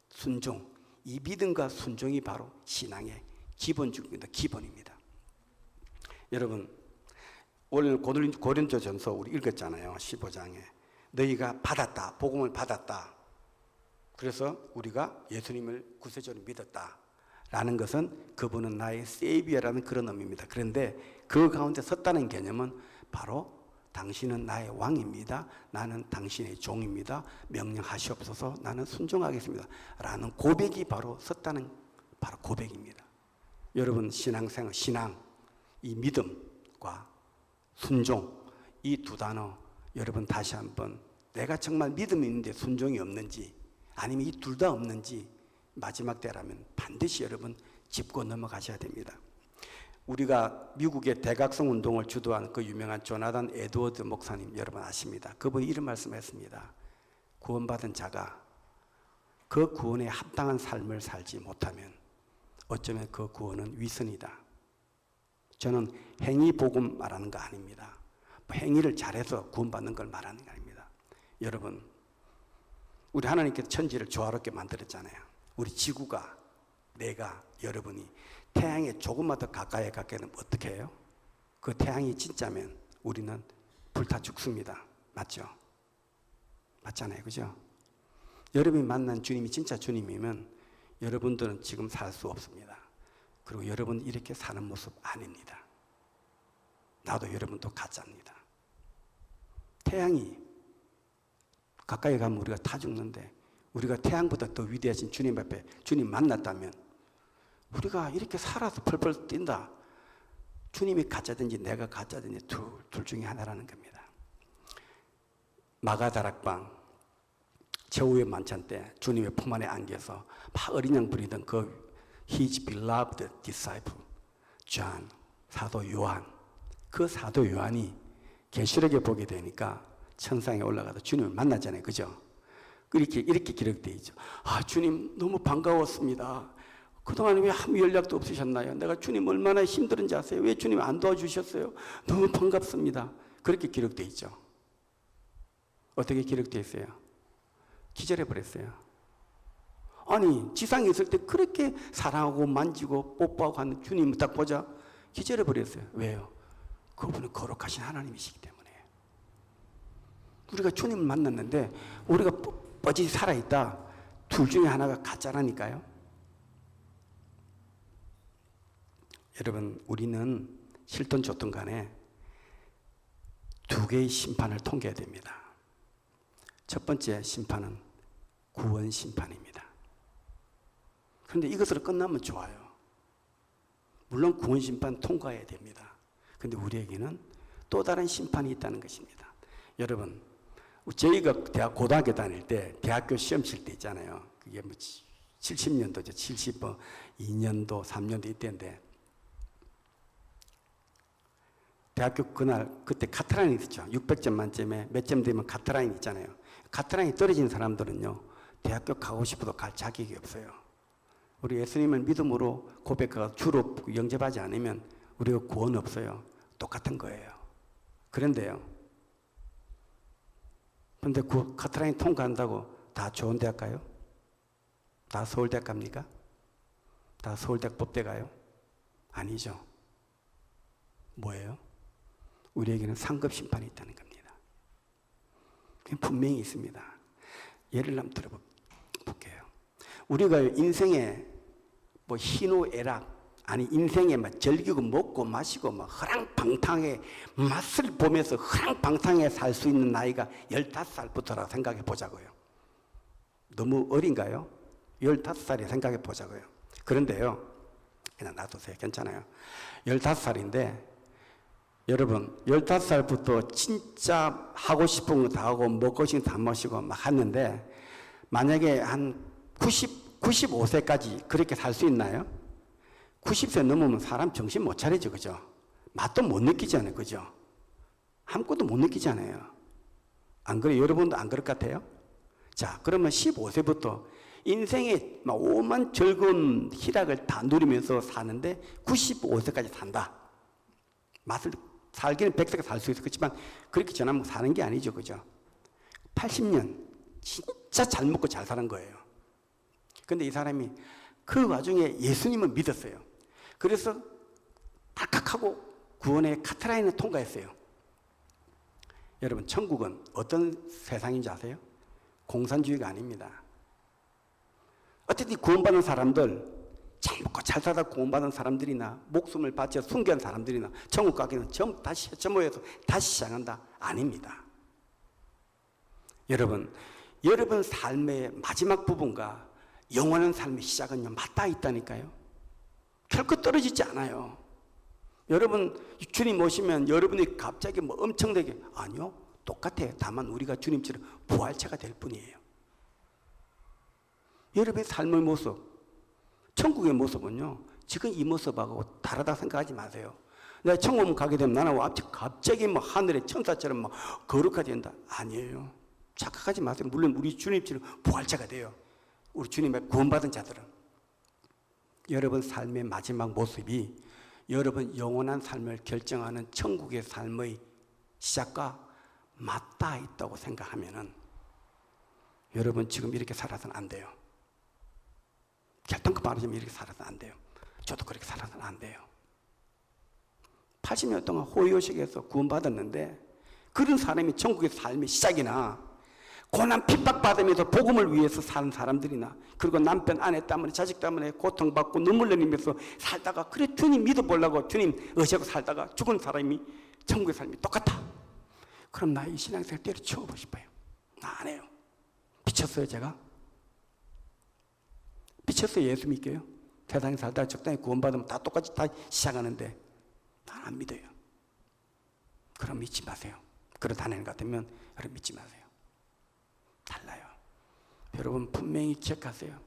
순종, 이 믿음과 순종이 바로 신앙의 기본적입니다. 기본입니다. 여러분, 오늘 고린도전서 우리 읽었잖아요. 15장에 너희가 받았다, 복음을 받았다. 그래서 우리가 예수님을 구세주로 믿었다 라는 것은 그분은 나의 세이비어라는 그런 의미입니다. 그런데 그 가운데 섰다는 개념은 바로 당신은 나의 왕입니다. 나는 당신의 종입니다. 명령하시옵소서. 나는 순종하겠습니다 라는 고백이 바로 섰다는 바로 고백입니다. 여러분 신앙생활, 신앙, 이 믿음과 순종, 이 두 단어 여러분 다시 한번 내가 정말 믿음이 있는데 순종이 없는지 아니면 이 둘 다 없는지 마지막 때라면 반드시 여러분 짚고 넘어가셔야 됩니다. 우리가 미국의 대각성 운동을 주도한 그 유명한 조나단 에드워드 목사님 여러분 아십니다. 그분이 이런 말씀했습니다. 구원받은 자가 그 구원에 합당한 삶을 살지 못하면 어쩌면 그 구원은 위선이다. 저는 행위 복음 말하는 거 아닙니다. 행위를 잘해서 구원받는 걸 말하는 거 아닙니다. 여러분, 우리 하나님께서 천지를 조화롭게 만들었잖아요. 우리 지구가, 내가, 여러분이 태양에 조금만 더 가까이 가면 어떻게 해요? 그 태양이 진짜면 우리는 불타 죽습니다. 맞죠? 맞잖아요. 그죠? 여러분이 만난 주님이 진짜 주님이면 여러분들은 지금 살 수 없습니다. 그리고 여러분 이렇게 사는 모습 아닙니다. 나도 여러분도 가짜입니다. 태양이 가까이 가면 우리가 다 죽는데 우리가 태양보다 더 위대하신 주님 앞에 주님 만났다면 우리가 이렇게 살아서 펄펄 뛴다. 주님이 가짜든지 내가 가짜든지 둘 중에 하나라는 겁니다. 마가다락방 최후의 만찬 때 주님의 품 안에 안겨서 막 어린 양 부리던 그 His beloved disciple John, 사도 요한, 그 사도 요한이 계시록에 보게 되니까 천상에 올라가서 주님을 만났잖아요. 그죠? 이렇게 기록되어 있죠. 아, 주님 너무 반가웠습니다. 그동안 왜 아무 연락도 없으셨나요? 내가 주님 얼마나 힘들은지 아세요? 왜 주님 안 도와주셨어요? 너무 반갑습니다. 그렇게 기록되어 있죠. 어떻게 기록되어 있어요? 기절해버렸어요. 아니 지상에 있을 때 그렇게 사랑하고 만지고 뽀뽀하고 하는 주님을 딱 보자 기절해버렸어요. 왜요? 그분은 거룩하신 하나님이시기 때문에. 우리가 주님을 만났는데 우리가 뻗어지 살아있다. 둘 중에 하나가 가짜라니까요. 여러분, 우리는 싫든 좋든 간에 두 개의 심판을 통과해야 됩니다. 첫 번째 심판은 구원 심판입니다. 그런데 이것으로 끝나면 좋아요. 물론 구원 심판 통과해야 됩니다. 그런데 우리에게는 또 다른 심판이 있다는 것입니다. 여러분, 저희가 고등학교 다닐 때 대학교 시험 칠 때 있잖아요. 그게 뭐 70년도죠. 72년도, 3년도 이때인데 대학교 그때 카트라인 있었죠. 600점 만점에 몇 점 되면 카트라인 있잖아요. 카트라인이 떨어진 사람들은요, 대학교 가고 싶어도 갈 자격이 없어요. 우리 예수님을 믿음으로 고백하고 주로 영접하지 않으면 우리가 구원 없어요. 똑같은 거예요. 그런데요, 그런데 그 카트라인 통과한다고 다 좋은 대학 가요? 다 서울대학 갑니까? 다 서울대학 법대 가요? 아니죠. 뭐예요? 우리에게는 상급 심판이 있다는 겁니다. 분명히 있습니다. 예를 한번 들어볼게요. 우리가 인생에 뭐 희노애락, 아니 인생에 막 즐기고 먹고 마시고 막 허랑방탕하게 맛을 보면서 허랑방탕하게 살 수 있는 나이가 15살부터라고 생각해 보자고요. 너무 어린가요? 15살에 생각해 보자고요. 그런데요, 그냥 놔두세요. 괜찮아요. 15살인데 여러분 15살부터 진짜 하고 싶은 거 다 하고 먹고 싶은 거 다 마시고 막 했는데 만약에 한 95세까지 그렇게 살 수 있나요? 90세 넘으면 사람 정신 못 차리죠. 그죠? 맛도 못 느끼잖아요. 그죠? 아무것도 못 느끼잖아요. 안 그래요? 여러분도 안 그럴 것 같아요? 자, 그러면 15세부터 인생의 오만 즐거운 희락을 다 누리면서 사는데 95세까지 산다. 맛을 살기는 100세가 살 수 있어. 그렇지만 그렇게 지나면 사는 게 아니죠. 그죠? 80년 진짜 잘 먹고 잘 사는 거예요. 근데 이 사람이 그 와중에 예수님을 믿었어요. 그래서 탈칵하고 구원의 카트라인을 통과했어요. 여러분, 천국은 어떤 세상인지 아세요? 공산주의가 아닙니다. 어쨌든 구원받은 사람들, 잘 먹고 잘 살다 구원받은 사람들이나 목숨을 바쳐 순교한 사람들이나 천국 가기는 전부 다시 모여서 다시 시작한다? 아닙니다. 여러분 삶의 마지막 부분과 영원한 삶의 시작은요, 맞닿아 있다니까요. 결코 떨어지지 않아요. 여러분 주님 오시면 여러분이 갑자기 뭐 엄청나게, 아니요, 똑같아요. 다만 우리가 주님처럼 부활체가 될 뿐이에요. 여러분의 삶의 모습, 천국의 모습은요, 지금 이 모습하고 다르다 생각하지 마세요. 내가 천국 가게 되면 나는 갑자기 뭐 하늘의 천사처럼 막 거룩하게 된다. 아니에요. 착각하지 마세요. 물론 우리 주님처럼 부활체가 돼요. 우리 주님의 구원받은 자들은. 여러분 삶의 마지막 모습이 여러분 영원한 삶을 결정하는 천국의 삶의 시작과 맞닿아 있다고 생각하면은 여러분 지금 이렇게 살아서는 안 돼요. 결단코 말하자면 이렇게 살아서는 안 돼요. 저도 그렇게 살아서는 안 돼요. 80년 동안 호의호식에서 구원받았는데 그런 사람이 천국의 삶의 시작이나 고난 핍박받으면서 복음을 위해서 사는 사람들이나 그리고 남편 아내 때문에 자식 때문에 고통받고 눈물 흘리면서 살다가 그래 주님 믿어보려고 주님 의지하고 살다가 죽은 사람이 천국의 삶이 똑같아. 그럼 나 이 신앙생활 때려치우고 싶어요. 나 안 해요. 미쳤어요 제가? 미쳤어요. 예수 믿게요? 세상에 살다가 적당히 구원받으면 다 똑같이 다 시작하는데 난 안 믿어요. 그럼 믿지 마세요. 그렇다는 것 같으면 여러분 믿지 마세요. 달라요. 여러분 분명히 기억하세요.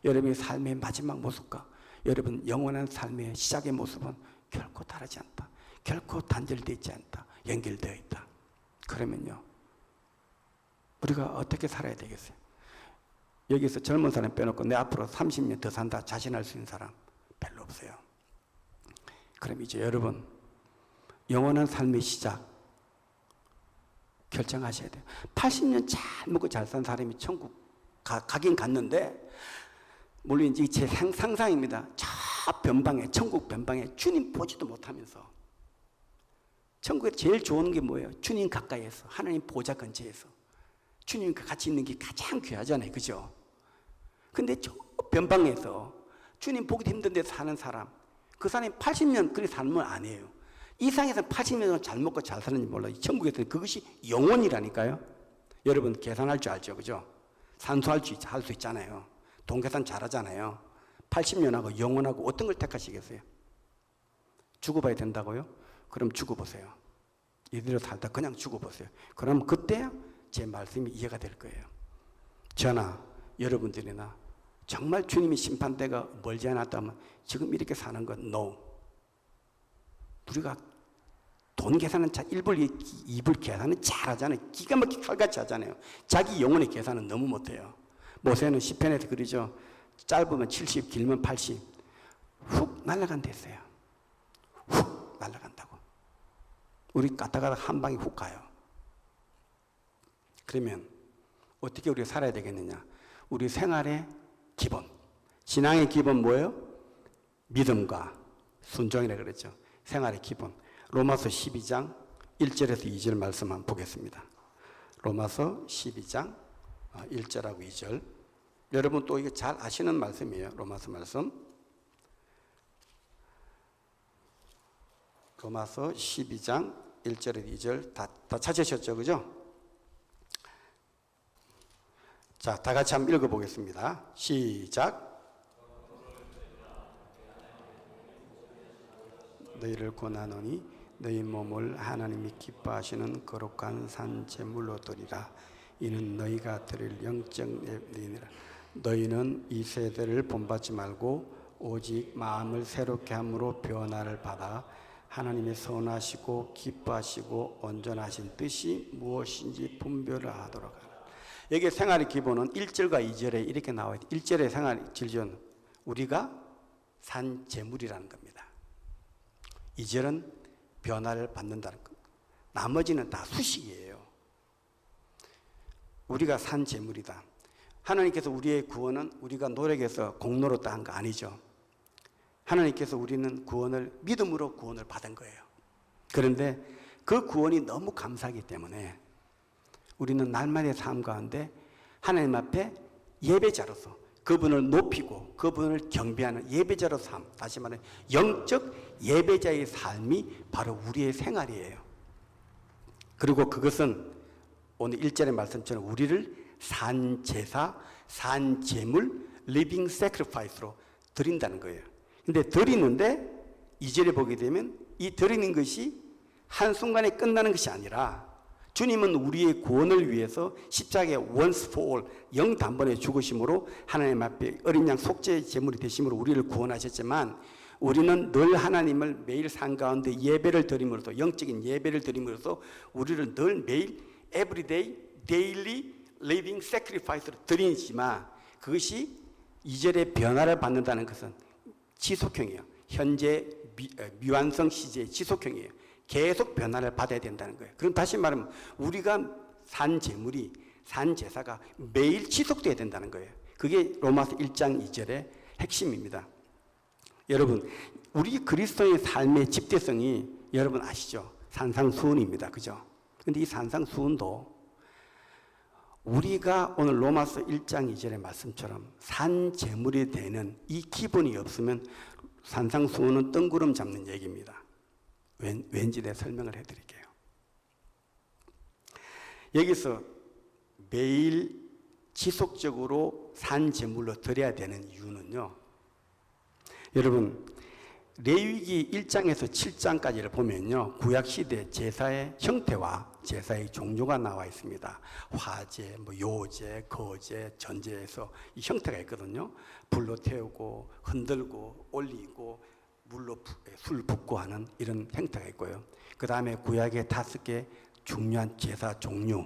여러분의 삶의 마지막 모습과 여러분 영원한 삶의 시작의 모습은 결코 다르지 않다. 결코 단절되어 있지 않다. 연결되어 있다. 그러면요, 우리가 어떻게 살아야 되겠어요? 여기서 젊은 사람 빼놓고 내 앞으로 30년 더 산다 자신할 수 있는 사람 별로 없어요. 그럼 이제 여러분 영원한 삶의 시작 결정하셔야 돼요. 80년 잘 먹고 잘 산 사람이 천국 가긴 갔는데, 물론 이제 제 상상입니다. 저 변방에, 천국 변방에 주님 보지도 못하면서, 천국에 제일 좋은 게 뭐예요? 주님 가까이에서, 하나님 보좌 근처에서 주님과 같이 있는 게 가장 귀하잖아요. 그죠? 근데 저 변방에서 주님 보기도 힘든 데서 사는 사람, 그 사람이 80년 그리 삶은 아니에요. 이 상에서 80년 잘 먹고 잘 사는지 몰라요. 천국에서는 그것이 영원이라니까요. 여러분 계산할 줄 알죠? 그죠? 산수할 수 있잖아요. 돈 계산 잘하잖아요. 80년하고 영원하고 어떤 걸 택하시겠어요? 죽어봐야 된다고요? 그럼 죽어보세요. 이대로 살다 그냥 죽어보세요. 그럼 그때 제 말씀이 이해가 될 거예요. 저나 여러분들이나 정말 주님의 심판대가 멀지 않았다면 지금 이렇게 사는 건 no. 우리가 돈 계산은 일불, 이불 계산은 잘하잖아요. 기가 막히게 칼같이 하잖아요. 자기 영혼의 계산은 너무 못해요. 모세는 시편에서 그러죠. 짧으면 70, 길면 80. 훅 날아간다 했어요. 훅 날아간다고. 우리 가다가 한 방에 훅 가요. 그러면 어떻게 우리가 살아야 되겠느냐? 우리 생활의 기본, 신앙의 기본 뭐예요? 믿음과 순종이라 그랬죠. 생활의 기본. 로마서 12장 1절에서 2절 말씀 한번 보겠습니다. 로마서 12장 1절하고 2절. 여러분 또 이거 잘 아시는 말씀이에요. 로마서 말씀. 로마서 12장 1절에서 2절 다 찾으셨죠? 그죠? 자, 다 같이 한번 읽어보겠습니다. 시작. 너희를 권하노니 너희 몸을 하나님이 기뻐하시는 거룩한 산 제물로 드리라. 이는 너희가 드릴 영적 예배니라. 너희는 이 세대를 본받지 말고 오직 마음을 새롭게 함으로 변화를 받아 하나님의 선하시고 기뻐하시고 온전하신 뜻이 무엇인지 분별을 하도록 하라. 여기 생활의 기본은 1절과 2절에 이렇게 나와요. 1절의 생활 질전, 우리가 산 제물이라는 겁니다. 2절은 변화를 받는다는 겁니다. 나머지는 다 수식이에요. 우리가 산 제물이다. 하나님께서 우리의 구원은 우리가 노력해서 공로로 따한 거 아니죠. 하나님께서 우리는 구원을 믿음으로 구원을 받은 거예요. 그런데 그 구원이 너무 감사하기 때문에 우리는 날마다의 삶 가운데 하나님 앞에 예배자로서 그분을 높이고 그분을 경배하는 예배자로 삶, 다시 말해 영적 예배자의 삶이 바로 우리의 생활이에요. 그리고 그것은 오늘 1절의 말씀처럼 우리를 산 제사, 산 제물, 리빙 세크리파이스로 드린다는 거예요. 근데 드리는데 2절에 보게 되면 이 드리는 것이 한순간에 끝나는 것이 아니라 주님은 우리의 구원을 위해서 십자가에 once for all 영단번에 죽으심으로 하나님 앞에 어린 양 속죄 제물이 되심으로 우리를 구원하셨지만 우리는 늘 하나님을 매일 삶 가운데 예배를 드림으로써 영적인 예배를 드림으로써 우리를 늘 매일 everyday, daily living sacrifice로 드리지만 그것이 2절의 변화를 받는다는 것은 지속형이에요. 현재 미완성 시제의 지속형이에요. 계속 변화를 받아야 된다는 거예요. 그럼 다시 말하면 우리가 산 제물이, 산 제사가 매일 지속돼야 된다는 거예요. 그게 로마서 1장 2절의 핵심입니다. 여러분, 우리 그리스도의 삶의 집대성이 여러분 아시죠? 산상수훈입니다. 그죠? 근데 이 산상수훈도 우리가 오늘 로마서 1장 2절의 말씀처럼 산 제물이 되는 이 기본이 없으면 산상수훈은 뜬구름 잡는 얘기입니다. 왠지 내 설명을 해드릴게요. 여기서 매일 지속적으로 산 제물로 드려야 되는 이유는요. 여러분, 레위기 1장에서 7장까지를 보면요. 구약시대 제사의 형태와 제사의 종류가 나와 있습니다. 화제, 요제, 거제, 전제에서 이 형태가 있거든요. 불로 태우고 흔들고 올리고 물로 술 붓고 하는 이런 형태가 있고요. 그 다음에 구약의 5개 중요한 제사 종류,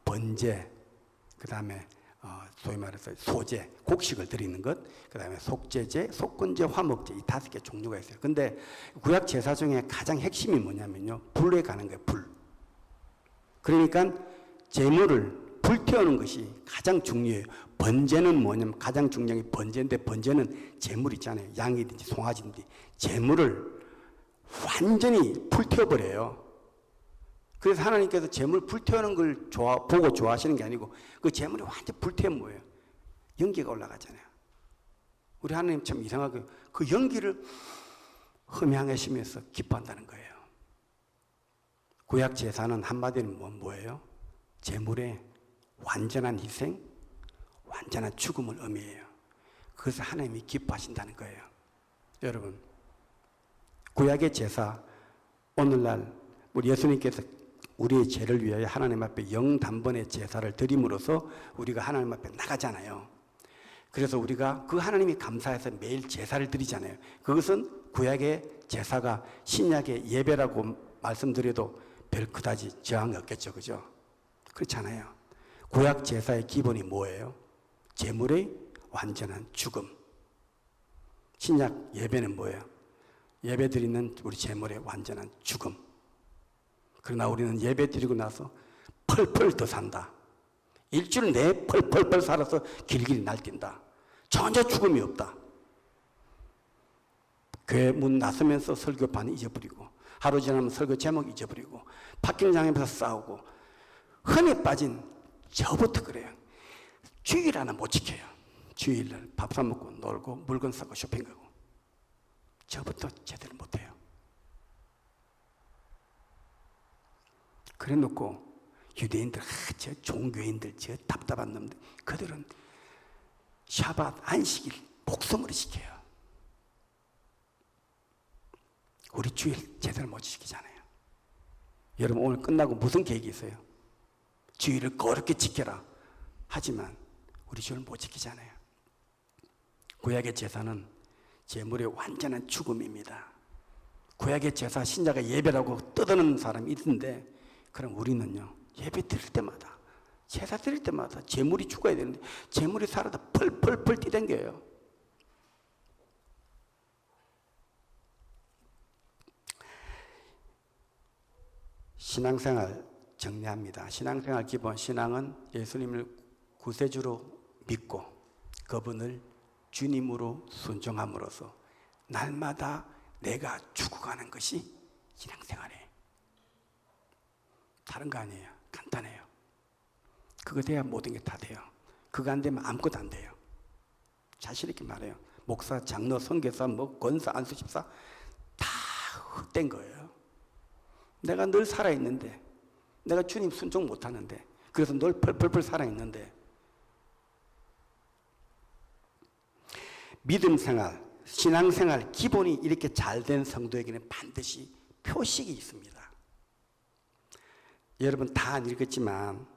번제, 그 다음에 소위 말해서 소제, 곡식을 드리는 것, 그 다음에 속제제, 속건제, 화목제 이 5개 종류가 있어요. 근데 구약 제사 중에 가장 핵심이 뭐냐면요. 불에 가는 거예요. 불. 그러니까 제물을 불태우는 것이 가장 중요해요. 번제는 뭐냐면 가장 중요한 게 번제인데 번제는 제물 있잖아요. 양이든지 송아지든지 제물을 완전히 불태워버려요. 그래서 하나님께서 제물 불태우는 걸 보고 좋아하시는 게 아니고 그 제물이 완전 불태우면 뭐예요? 연기가 올라가잖아요. 우리 하나님 참 이상하게 그 연기를 흠향하시면서 기뻐한다는 거예요. 구약 제사는 한마디로 뭐예요? 제물의 완전한 희생, 완전한 죽음을 의미해요. 그래서 하나님이 기뻐하신다는 거예요. 여러분, 구약의 제사, 오늘날 우리 예수님께서 우리의 죄를 위하여 하나님 앞에 영단번의 제사를 드림으로써 우리가 하나님 앞에 나가잖아요. 그래서 우리가 그 하나님이 감사해서 매일 제사를 드리잖아요. 그것은 구약의 제사가 신약의 예배라고 말씀드려도 별 그다지 저항이 없겠죠. 그죠? 그렇잖아요. 구약 제사의 기본이 뭐예요? 제물의 완전한 죽음. 신약 예배는 뭐예요? 예배 드리는 우리 제물의 완전한 죽음. 그러나 우리는 예배 드리고 나서 펄펄 더 산다. 일주일 내에 펄펄 살아서 길길이 날뛴다. 전혀 죽음이 없다. 교회 문 나서면서 설교 반 잊어버리고 하루 지나면 설교 제목 잊어버리고 파킹장에서 싸우고 흔히 빠진 저부터 그래요. 주일 하나 못 지켜요. 주일날 밥 사 먹고 놀고 물건 사고 쇼핑 가고 저부터 제대로 못해요. 그래 놓고 유대인들, 저 종교인들, 저 답답한 놈들, 그들은 샤밧 안식일 목숨으로 지켜요. 우리 주일 제대로 못 지키잖아요. 여러분 오늘 끝나고 무슨 계획이 있어요? 주일을 거룩히 지켜라. 하지만 우리 주일을 못 지키잖아요. 구약의 제사는 제물의 완전한 죽음입니다. 구약의 제사 신자가 예배라고 떠드는 사람이 있는데, 그럼 우리는요, 예배 드릴 때마다, 제사 드릴 때마다 제물이 죽어야 되는데 제물이 살아다 펄펄펄 뛰댕겨요. 신앙생활 정리합니다. 신앙생활 기본, 신앙은 예수님을 구세주로 믿고 그분을 주님으로 순종함으로써 날마다 내가 죽어가는 것이 신앙생활이에요. 다른 거 아니에요. 간단해요. 그거 돼야 모든 게 다 돼요. 그거 안 되면 아무것도 안 돼요. 자신 있게 말해요. 목사, 장로, 선교사, 권사, 안수집사 다 헛된 거예요. 내가 늘 살아있는데, 내가 주님 순종 못하는데, 그래서 늘 펄펄펄 살아있는데, 믿음생활, 신앙생활 기본이 이렇게 잘된 성도에게는 반드시 표식이 있습니다. 여러분 다 안 읽었지만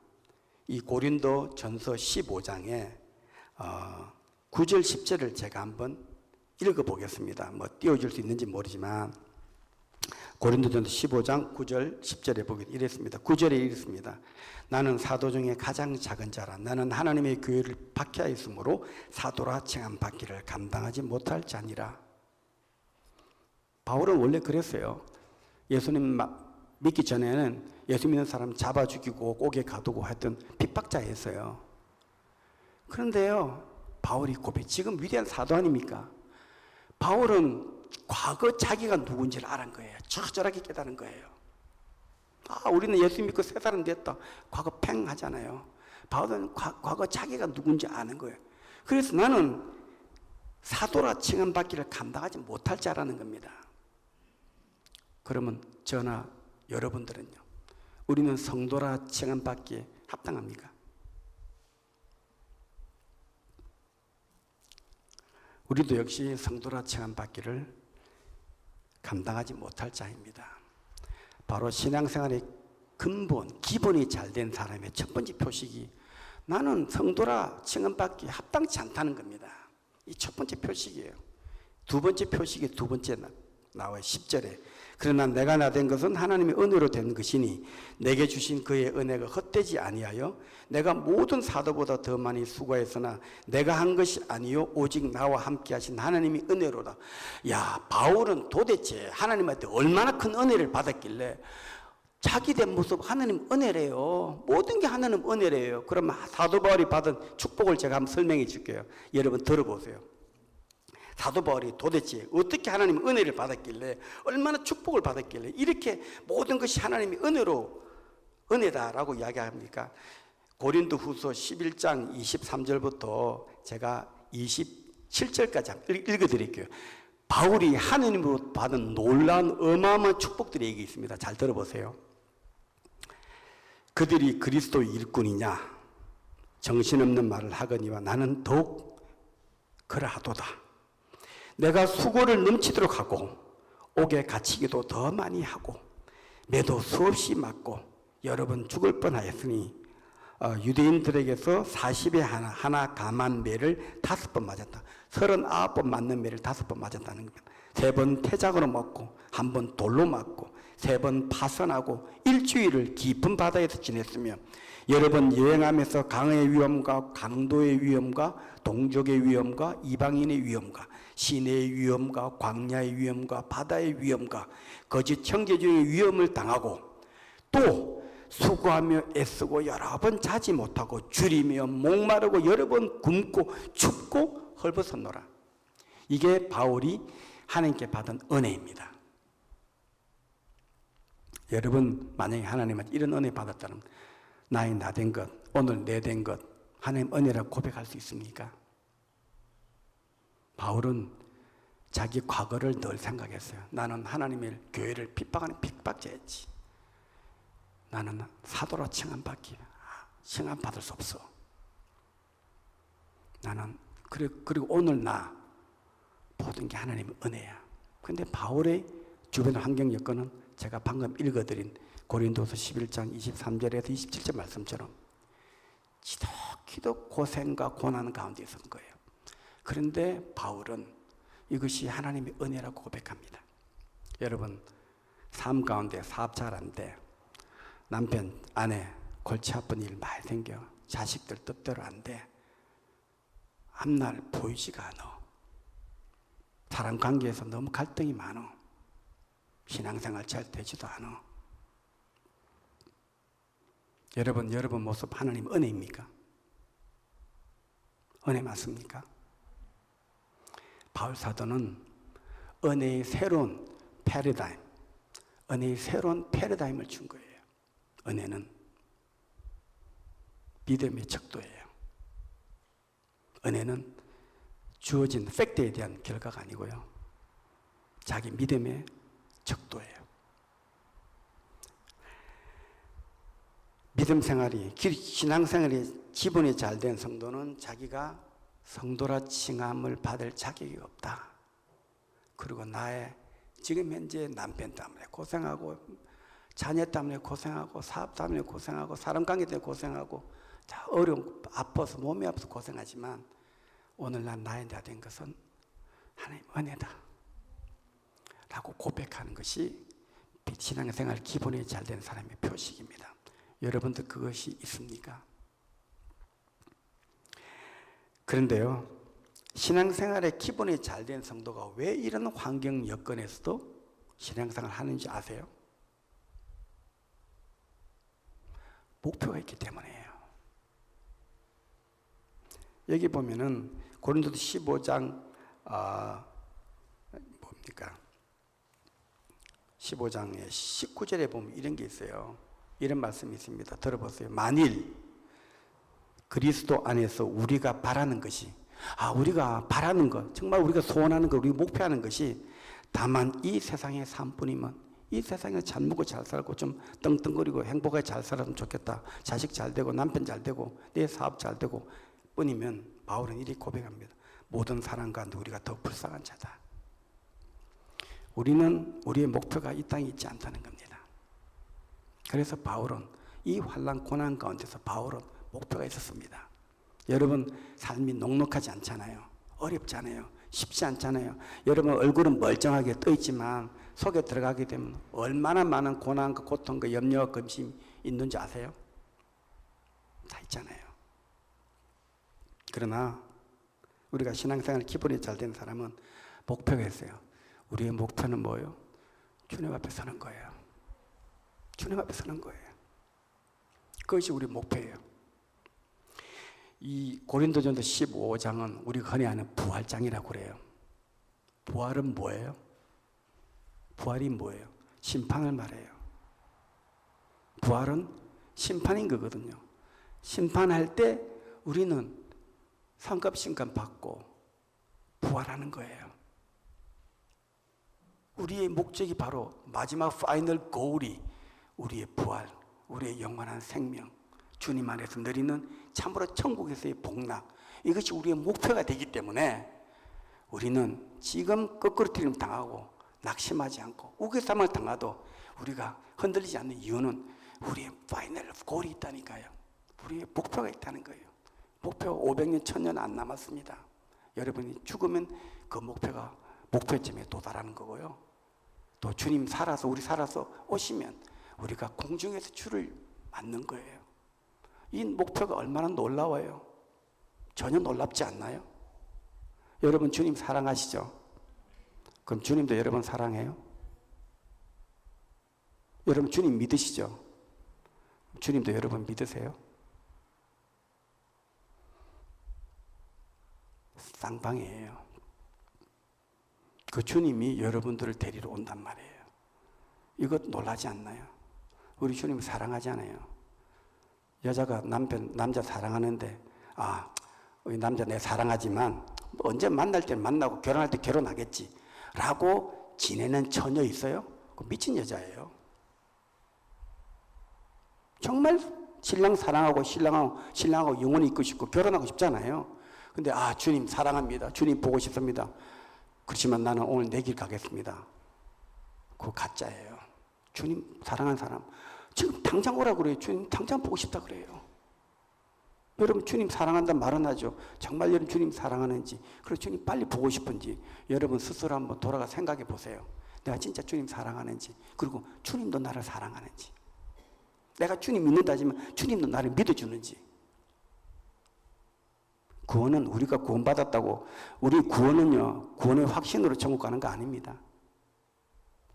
이 고린도 전서 15장에 9절 10절을 제가 한번 읽어보겠습니다. 띄워줄 수 있는지 모르지만 고린도전서 15장 9절 10절에 보게 이랬습니다. 9절에 이랬습니다. 나는 사도 중에 가장 작은 자라. 나는 하나님의 교회를 박해하였으므로 사도라 칭함 받기를 감당하지 못할 자니라. 바울은 원래 그랬어요. 예수님 믿기 전에는 예수 믿는 사람 잡아 죽이고 옥에 가두고 했던 핍박자였어요. 그런데요, 바울이 지금 위대한 사도 아닙니까? 바울은 과거 자기가 누군지를 알은 거예요. 적절하게 깨달은 거예요. 우리는 예수 믿고 새 사람 됐다. 과거 팽 하잖아요. 바울은 과거 자기가 누군지 아는 거예요. 그래서 나는 사도라 칭함받기를 감당하지 못할 자라는 겁니다. 그러면 저나 여러분들은요, 우리는 성도라 칭함받기에 합당합니까? 우리도 역시 성도라 칭함받기를 감당하지 못할 자입니다. 바로 신앙생활의 근본, 기본이 잘된 사람의 첫 번째 표식이 나는 성도라 칭함받기에 합당치 않다는 겁니다. 이 첫 번째 표식이에요. 두 번째 표식이 두 번째 나와요. 10절에 그러나 내가 나된 것은 하나님의 은혜로 된 것이니 내게 주신 그의 은혜가 헛되지 아니하여 내가 모든 사도보다 더 많이 수고했으나 내가 한 것이 아니요 오직 나와 함께 하신 하나님의 은혜로다. 야, 바울은 도대체 하나님한테 얼마나 큰 은혜를 받았길래 자기 된 모습 하나님 은혜래요. 모든 게 하나님 은혜래요. 그러면 사도 바울이 받은 축복을 제가 한번 설명해 줄게요. 여러분 들어보세요. 사도 바울이 도대체 어떻게 하나님의 은혜를 받았길래, 얼마나 축복을 받았길래 이렇게 모든 것이 하나님의 은혜다라고 이야기합니까? 고린도 후서 11장 23절부터 제가 27절까지 읽어드릴게요. 바울이 하나님으로 받은 놀라운 어마어마한 축복들이 여기 있습니다. 잘 들어보세요. 그들이 그리스도의 일꾼이냐 정신없는 말을 하거니와 나는 더욱 그러하도다. 내가 수고를 넘치도록 하고 옥에 갇히기도 더 많이 하고 매도 수없이 맞고 여러 번 죽을 뻔하였으니 유대인들에게서 40에 하나 감한 매를 5번 맞았다. 39번 맞는 매를 5번 맞았다는 겁니다. 3번 태작으로 먹고 1번 돌로 맞고 3번 파선하고 일주일을 깊은 바다에서 지냈으며 여러 번 여행하면서 강의 위험과 강도의 위험과 동족의 위험과 이방인의 위험과 시내의 위험과 광야의 위험과 바다의 위험과 거짓 형제중의 위험을 당하고 또 수고하며 애쓰고 여러 번 자지 못하고 줄이며 목마르고 여러 번 굶고 춥고 헐벗었노라. 이게 바울이 하나님께 받은 은혜입니다. 여러분 만약에 하나님한테 이런 은혜 받았다면 나의 나된 것, 오늘 내 된 것 하나님 은혜라고 고백할 수 있습니까? 바울은 자기 과거를 늘 생각했어요. 나는 하나님의 교회를 핍박하는 핍박자였지. 나는 사도로 칭함받을 수 없어. 나는 그리고 오늘 나 모든 게 하나님의 은혜야. 근데 바울의 주변 환경 여건은 제가 방금 읽어드린 고린도서 11장 23절에서 27절 말씀처럼 지독히도 고생과 고난 가운데 있었던 거예요. 그런데 바울은 이것이 하나님의 은혜라고 고백합니다. 여러분, 삶 가운데 사업 잘하는데 남편, 아내 골치 아픈 일 많이 생겨. 자식들 뜻대로 안 돼. 앞날 보이지가 않아. 사람 관계에서 너무 갈등이 많아. 신앙생활 잘 되지도 않아. 여러분 모습 하나님 은혜입니까? 은혜 맞습니까? 바울 사도는 은혜의 새로운 패러다임을 준 거예요. 은혜는 믿음의 척도예요. 은혜는 주어진 팩트에 대한 결과가 아니고요. 자기 믿음의 척도예요. 믿음 생활이, 신앙생활이 기본이 잘 된 성도는 자기가 성도라 칭함을 받을 자격이 없다. 그리고 나의 지금 현재 남편 때문에 고생하고, 자녀 때문에 고생하고, 사업 때문에 고생하고, 사람 관계 때문에 고생하고, 다 어려운, 아파서, 몸이 아파서 고생하지만 오늘날 나의 나 된 것은 하나님 은혜다 라고 고백하는 것이 신앙생활 기본이 잘 된 사람의 표식입니다. 여러분들 그것이 있습니까? 그런데요, 신앙생활의 기본이 잘 된 성도가 왜 이런 환경 여건에서도 신앙생활을 하는지 아세요? 목표가 있기 때문이에요. 여기 보면은 고린도서 15장 15장의 19절에 보면 이런 게 있어요. 이런 말씀이 있습니다. 들어보세요. 만일 그리스도 안에서 우리가 바라는 것이, 우리가 바라는 것, 정말 우리가 소원하는 것, 우리가 목표하는 것이 다만 이 세상의 삶뿐이면, 이 세상에 잘 먹고 잘 살고 좀 떵떵거리고 행복하게 잘 살았으면 좋겠다. 자식 잘 되고 남편 잘 되고 내 사업 잘 되고 뿐이면 바울은 이렇게 고백합니다. 모든 사람 가운데 우리가 더 불쌍한 자다. 우리는 우리의 목표가 이 땅에 있지 않다는 겁니다. 그래서 바울은 이 환난 고난 가운데서 바울은 목표가 있었습니다. 여러분 삶이 녹록하지 않잖아요. 어렵잖아요. 쉽지 않잖아요. 여러분 얼굴은 멀쩡하게 떠 있지만 속에 들어가게 되면 얼마나 많은 고난과 고통과 염려와 근심이 있는지 아세요? 다 있잖아요. 그러나 우리가 신앙생활 기본이 잘 된 사람은 목표가 있어요. 우리의 목표는 뭐예요? 주님 앞에 서는 거예요. 주님 앞에 서는 거예요. 그것이 우리 목표예요. 이 고린도전서 15장은 우리가 흔히 아는 부활장이라고 그래요. 부활은 뭐예요? 부활이 뭐예요? 심판을 말해요. 부활은 심판인 거거든요. 심판할 때 우리는 상급심판 받고 부활하는 거예요. 우리의 목적이 바로 마지막 파이널 고울이 우리의 부활, 우리의 영원한 생명, 주님 안에서 누리는 참으로 천국에서의 복락, 이것이 우리의 목표가 되기 때문에 우리는 지금 거꾸로 트림 당하고 낙심하지 않고 우겨쌈을 당하도 우리가 흔들리지 않는 이유는 우리의 파이널 고울이 있다니까요. 우리의 목표가 있다는 거예요. 목표 500년, 1000년 안 남았습니다. 여러분이 죽으면 그 목표점에 도달하는 거고요. 또 주님 살아서, 우리 살아서 오시면 우리가 공중에서 주를 맞는 거예요. 이 목표가 얼마나 놀라워요. 전혀 놀랍지 않나요? 여러분 주님 사랑하시죠? 그럼 주님도 여러분 사랑해요? 여러분 주님 믿으시죠? 주님도 여러분 믿으세요? 쌍방이에요. 그 주님이 여러분들을 데리러 온단 말이에요. 이것 놀라지 않나요? 우리 주님 사랑하잖아요. 여자가 남자 사랑하는데, 우리 남자 내 사랑하지만 언제 만날 때 만나고 결혼할 때 결혼하겠지 라고 지내는 처녀 있어요? 그 미친 여자예요. 정말 신랑 사랑하고 신랑하고 영원히 있고 싶고 결혼하고 싶잖아요. 근데 주님 사랑합니다. 주님 보고 싶습니다. 그렇지만 나는 오늘 내 길 가겠습니다. 그거 가짜예요. 주님 사랑하는 사람 지금 당장 오라고 그래요. 주님 당장 보고 싶다 그래요. 여러분 주님 사랑한다는 말은 하죠. 정말 여러분 주님 사랑하는지, 그리고 주님 빨리 보고 싶은지 여러분 스스로 한번 돌아가 생각해 보세요. 내가 진짜 주님 사랑하는지, 그리고 주님도 나를 사랑하는지, 내가 주님 믿는다지만 주님도 나를 믿어주는지. 구원은 우리가 구원받았다고, 우리 구원은요 구원의 확신으로 천국 가는 거 아닙니다.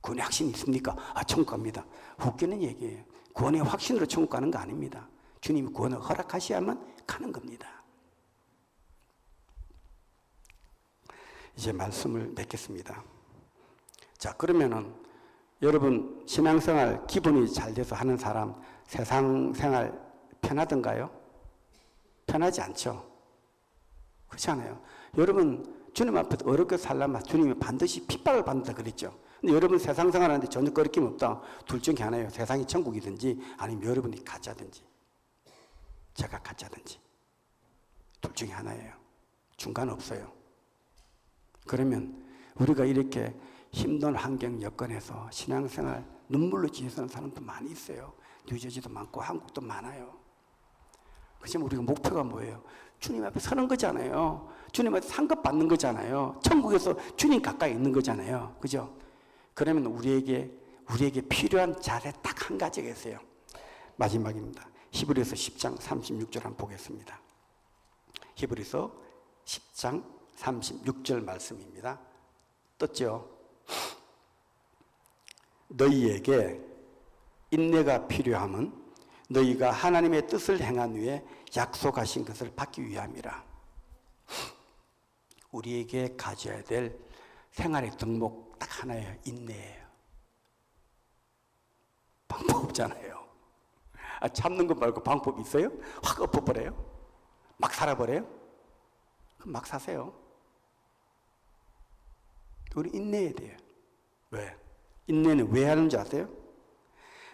구원의 확신이 있습니까? 천국 갑니다. 웃기는 얘기예요. 구원의 확신으로 천국 가는 거 아닙니다. 주님이 구원을 허락하셔야만 가는 겁니다. 이제 말씀을 맺겠습니다. 자, 그러면은 여러분 신앙생활 기분이 잘 돼서 하는 사람 세상 생활 편하던가요? 편하지 않죠. 그렇지 않아요? 여러분 주님 앞에서 어렵게 살려면 주님이 반드시 핍박을 받는다 그랬죠. 근데 여러분 세상 생활하는데 전혀 거리낌 없다. 둘 중에 하나예요. 세상이 천국이든지 아니면 여러분이 가짜든지 제가 가짜든지 둘 중에 하나예요. 중간 없어요. 그러면 우리가 이렇게 힘든 환경 여건에서 신앙생활 눈물로 지내는 사람도 많이 있어요. 뉴저지도 많고 한국도 많아요. 그렇지만 우리가 목표가 뭐예요? 주님 앞에 서는 거잖아요. 주님 앞에 상급 받는 거잖아요. 천국에서 주님 가까이 있는 거잖아요. 그죠? 그러면 우리에게 필요한 자세 딱 한 가지가 있어요. 마지막입니다. 히브리서 10장 36절 한번 보겠습니다. 히브리서 10장 36절 말씀입니다. 떴죠? 너희에게 인내가 필요함은 너희가 하나님의 뜻을 행한 후에 약속하신 것을 받기 위함이라. 우리에게 가져야 될 생활의 덕목 딱 하나예요. 인내예요. 방법 없잖아요. 참는 것 말고 방법이 있어요? 확 엎어버려요? 막 살아버려요? 그럼 막 사세요. 우리 인내해야 돼요. 왜? 인내는 왜 하는지 아세요?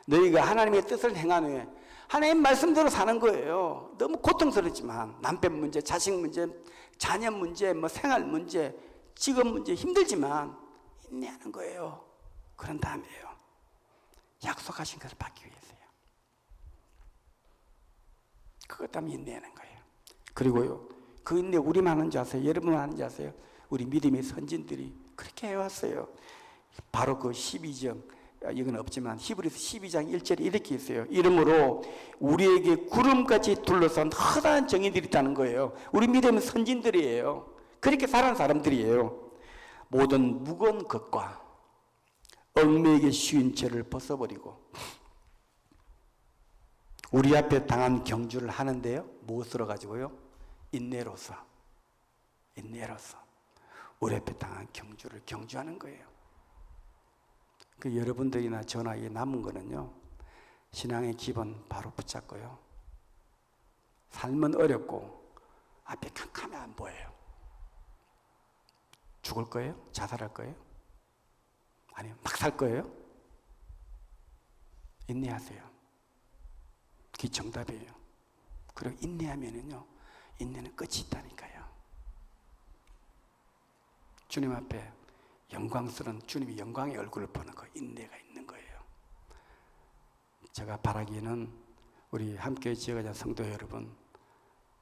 너희가 하나님의 뜻을 행한 후에 하나님 말씀대로 사는 거예요. 너무 고통스럽지만 남편 문제, 자식 문제, 자녀 문제, 생활 문제, 직업 문제 힘들지만 인내하는 거예요. 그런 다음에요. 약속하신 것을 받기 위해서요. 그것 때문에 인내하는 거예요. 그리고요, 그 인내 우리만 하는지 아세요? 여러분 하는지 아세요? 우리 믿음의 선진들이 그렇게 해왔어요. 바로 그 12장, 이건 없지만 히브리서 12장 1절에 이렇게 있어요. 이러므로 우리에게 구름같이 둘러싼 허다한 정의들이 있다는 거예요. 우리 믿음의 선진들이에요. 그렇게 살아온 사람들이에요. 모든 무거운 것과 얽매이기 쉬운 죄를 벗어버리고 우리 앞에 당한 경주를 하는데요. 무엇으로 가지고요? 인내로서 우리 앞에 당한 경주를 경주하는 거예요. 그 여러분들이나 저나 이 남은 거는요, 신앙의 기본 바로 붙잡고요. 삶은 어렵고 앞에 캄캄하면 뭐예요? 죽을 거예요? 자살할 거예요? 아니면 막 살 거예요? 인내하세요. 그게 정답이에요. 그리고 인내하면은요, 인내는 끝이 있다니까요. 주님 앞에 영광스러운 주님의 영광의 얼굴을 보는 거, 인내가 있는 거예요. 제가 바라기는 우리 함께 지어가자 성도 여러분,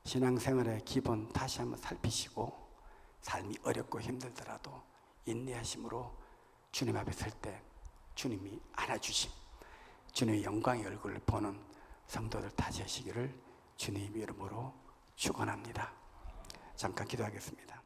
신앙생활의 기본 다시 한번 살피시고 삶이 어렵고 힘들더라도 인내하심으로 주님 앞에 설 때 주님이 안아주심, 주님의 영광의 얼굴을 보는 성도들 다시 하시기를 주님 이름으로 축원합니다. 잠깐 기도하겠습니다.